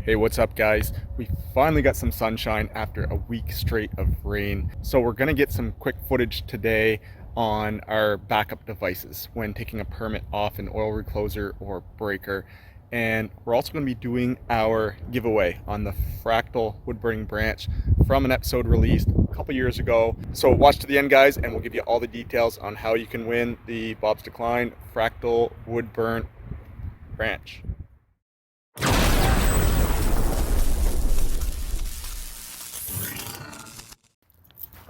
Hey, what's up guys? We finally got some sunshine after a week straight of rain. So we're gonna get some quick footage today on our backup devices when taking a permit off an oil recloser or breaker. And we're also gonna be doing our giveaway on the fractal wood burning branch from an episode released a couple years ago. So watch to the end guys, and we'll give you all the details on how you can win the Bobsdecline fractal wood burn branch.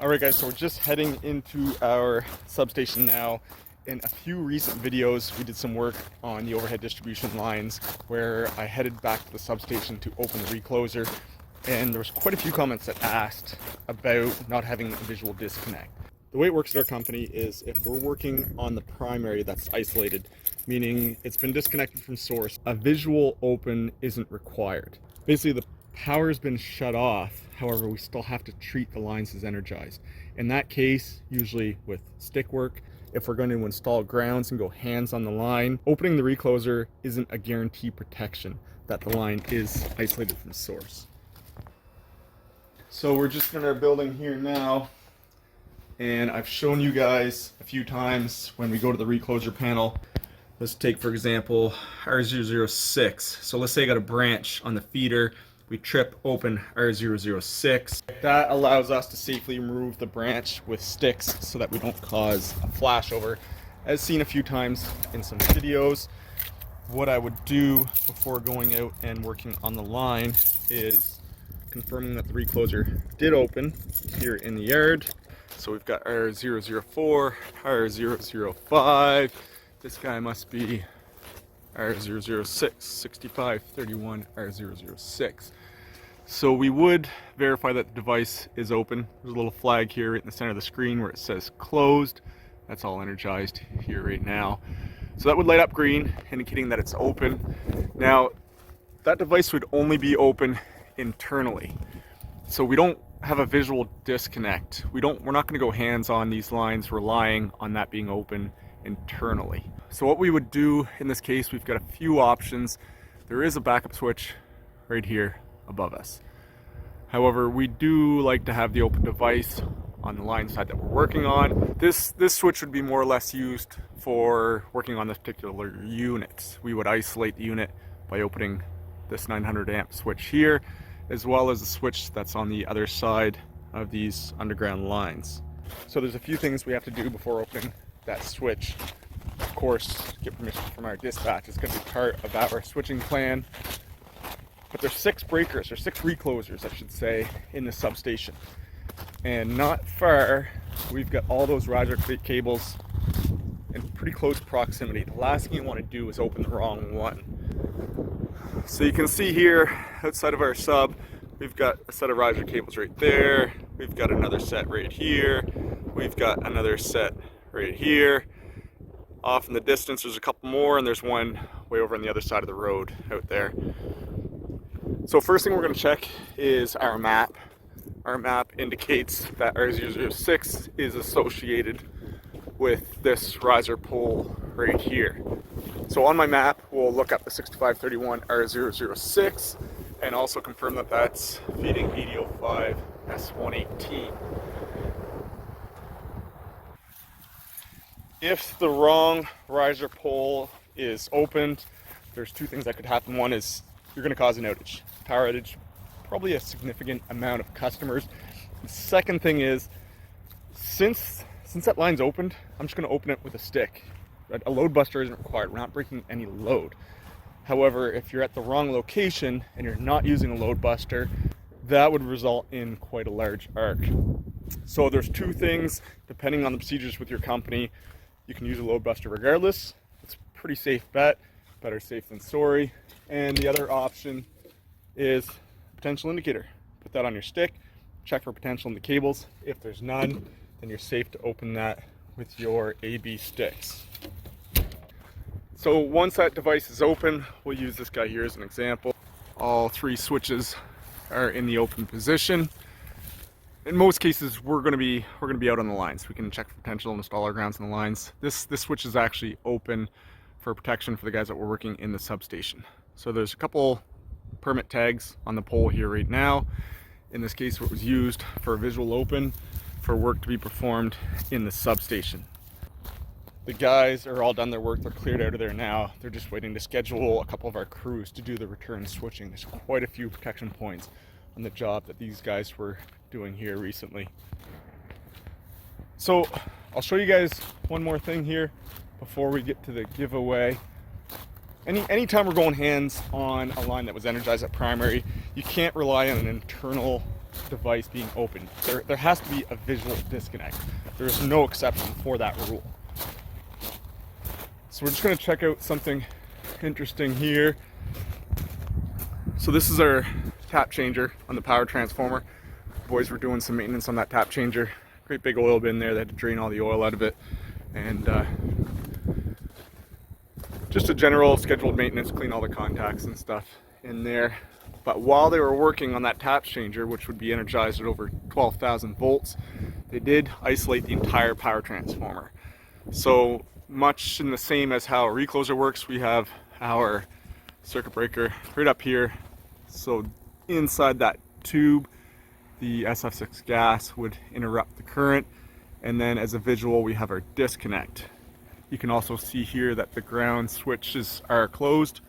Alright guys, so we're just heading into our substation now. In a few recent videos, we did some work on the overhead distribution lines where I headed back to the substation to open the recloser, and there was quite a few comments that asked about not having a visual disconnect. The way it works at our company is if we're working on the primary that's isolated, meaning it's been disconnected from source, a visual open isn't required. Basically, the power's been shut off, however, we still have to treat the lines as energized. In that case, usually with stick work, if we're going to install grounds and go hands on the line, opening the recloser isn't a guaranteed protection that the line is isolated from source. So we're just in our building here now, and I've shown you guys a few times when we go to the recloser panel. Let's take, for example, R006. So let's say I got a branch on the feeder. We trip open R006. That allows us to safely remove the branch with sticks so that we don't cause a flashover. As seen a few times in some videos, what I would do before going out and working on the line is confirming that the recloser did open here in the yard. So we've got R004, R005. This guy must be R006, 6531 R006. So we would verify that the device is open. There's a little flag here right in the center of the screen where it says closed. That's all energized here right now. So that would light up green, indicating that it's open. Now, that device would only be open internally. So we don't have a visual disconnect. We're not going to go hands on these lines relying on that being open internally. So what we would do in this case, we've got a few options. There is a backup switch right here above us. However, we do like to have the open device on the line side that we're working on. This switch would be more or less used for working on this particular unit. We would isolate the unit by opening this 900 amp switch here, as well as the switch that's on the other side of these underground lines. So there's a few things we have to do before opening that switch. Of course, get permission from our dispatch. It's going to be part of our switching plan. But there's 6 breakers, or 6 reclosers, I should say, in the substation. And not far, we've got all those riser cables in pretty close proximity. The last thing you want to do is open the wrong one. So you can see here, outside of our sub, we've got a set of riser cables right there. We've got another set right here. We've got another set right here. Off in the distance there's a couple more, and there's one way over on the other side of the road out there. So first thing we're going to check is our map. Our map indicates that R006 is associated with this riser pole right here. So on my map we'll look up the 6531 R006 and also confirm that that's feeding 8005 S118. If the wrong riser pole is opened, there's 2 things that could happen. One is you're going to cause an outage, power outage, probably a significant amount of customers. The second thing is, since that line's opened, I'm just going to open it with a stick. A load buster isn't required. We're not breaking any load. However, if you're at the wrong location and you're not using a load buster, that would result in quite a large arc. So there's 2 things, depending on the procedures with your company. You can use a load buster regardless. It's a pretty safe bet, better safe than sorry. And the other option is potential indicator. Put that on your stick, check for potential in the cables. If there's none, then you're safe to open that with your AB sticks. So once that device is open, we'll use this guy here as an example. All 3 switches are in the open position. In most cases, we're going to be out on the lines. We can check for potential and install our grounds on the lines. This switch is actually open for protection for the guys that were working in the substation. So there's a couple permit tags on the pole here right now. In this case, it was used for a visual open for work to be performed in the substation. The guys are all done their work, they're cleared out of there now. They're just waiting to schedule a couple of our crews to do the return switching. There's quite a few protection points on the job that these guys were doing here recently. So I'll show you guys one more thing here before we get to the giveaway. Anytime we're going hands on a line that was energized at primary, you can't rely on an internal device being open. There has to be a visual disconnect. There is no exception for that rule. So we're just going to check out something interesting here. So this is our tap changer on the power transformer. The boys were doing some maintenance on that tap changer. Great big oil bin there. They had to drain all the oil out of it. And just a general scheduled maintenance, clean all the contacts and stuff in there. But while they were working on that tap changer, which would be energized at over 12,000 volts, they did isolate the entire power transformer. So much in the same as how a recloser works, we have our circuit breaker right up here. So inside that tube, the SF6 gas would interrupt the current. And then as a visual, we have our disconnect. You can also see here that the ground switches are closed.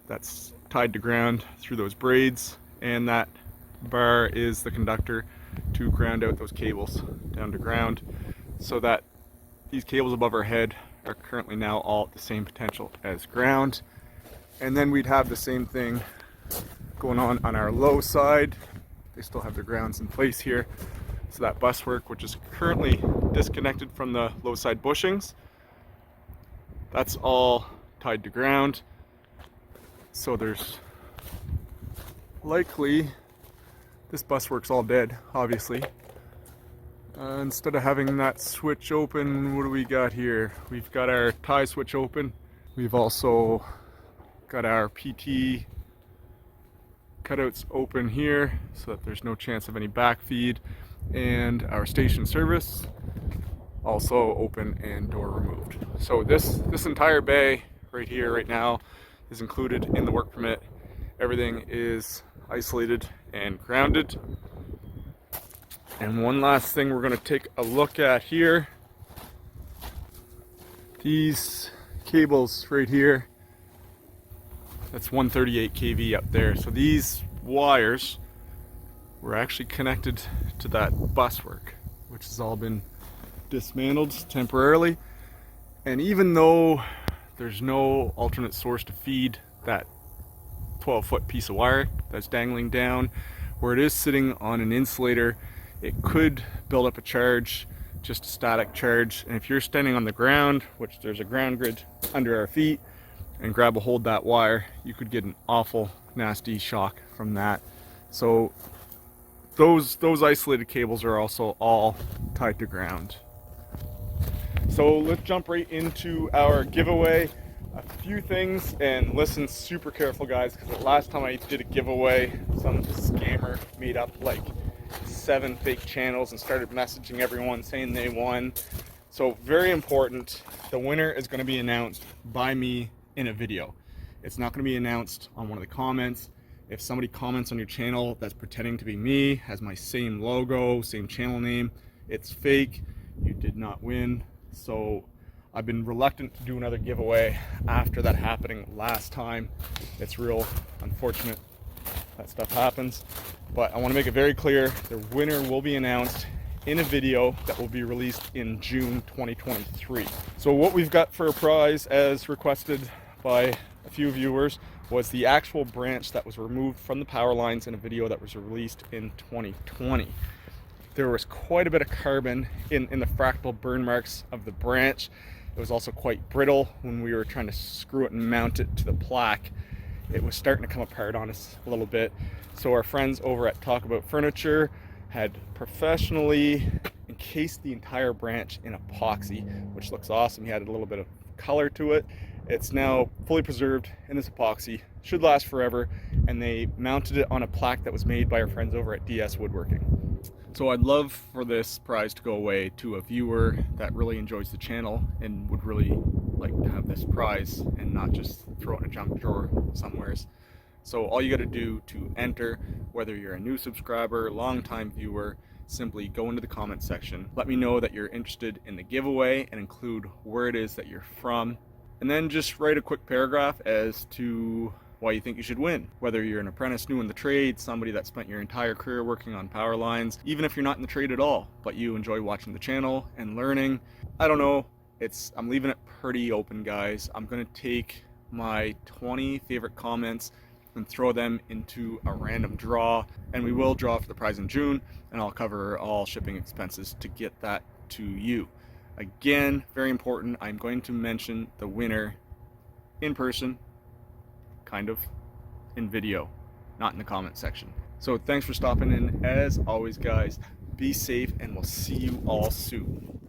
That's tied to ground through those braids, and that bar is the conductor to ground out those cables down to ground, so that these cables above our head are currently now all at the same potential as ground. And then we'd have the same thing going on our low side. They still have their grounds in place here. So that bus work, which is currently disconnected from the low side bushings, that's all tied to ground. So there's likely, this bus work's all dead, obviously. Instead of having that switch open, what do we got here? We've got our tie switch open. We've also got our PT cutouts open here so that there's no chance of any backfeed. And our station service also open and door removed. So this entire bay right here, right now, is included in the work permit. Everything is isolated and grounded. And one last thing we're going to take a look at here. These cables right here, that's 138 kV up there. So these wires were actually connected to that bus work, which has all been dismantled temporarily. And even though there's no alternate source to feed that 12-foot piece of wire that's dangling down, where it is sitting on an insulator, it could build up a charge, just a static charge. And if you're standing on the ground, which there's a ground grid under our feet, and grab a hold of that wire, you could get an awful nasty shock from that. So those isolated cables are also all tied to ground. So let's jump right into our giveaway. A few things, and listen super careful guys, because the last time I did a giveaway, some scammer made up like 7 fake channels and started messaging everyone saying they won. So very important, the winner is going to be announced by me in a video. It's not going to be announced on one of the comments. If somebody comments on your channel that's pretending to be me, has my same logo, same channel name, it's fake. You did not win. So I've been reluctant to do another giveaway after that happening last time. It's real unfortunate that stuff happens, but I want to make it very clear, the winner will be announced in a video that will be released in June 2023. So what we've got for a prize, as requested by a few viewers, was the actual branch that was removed from the power lines in a video that was released in 2020. There was quite a bit of carbon in the fractal burn marks of the branch. It was also quite brittle when we were trying to screw it and mount it to the plaque. It was starting to come apart on us a little bit. So our friends over at Talk About Furniture had professionally encased the entire branch in epoxy, which looks awesome. He added a little bit of color to it. It's now fully preserved in this epoxy, should last forever, and they mounted it on a plaque that was made by our friends over at DS Woodworking. So I'd love for this prize to go away to a viewer that really enjoys the channel and would really like to have this prize and not just throw it in a junk drawer somewheres. So all you got to do to enter, whether you're a new subscriber, long-time viewer, simply go into the comment section. Let me know that you're interested in the giveaway and include where it is that you're from. And then just write a quick paragraph as to why you think you should win. Whether you're an apprentice new in the trade, somebody that spent your entire career working on power lines, even if you're not in the trade at all, but you enjoy watching the channel and learning. I don't know. I'm leaving it pretty open, guys. I'm gonna take my 20 favorite comments and throw them into a random draw, and we will draw for the prize in June, and I'll cover all shipping expenses to get that to you. Again, very important, I'm going to mention the winner in person, kind of, in video, not in the comment section. So thanks for stopping in. As always, guys, be safe, and we'll see you all soon.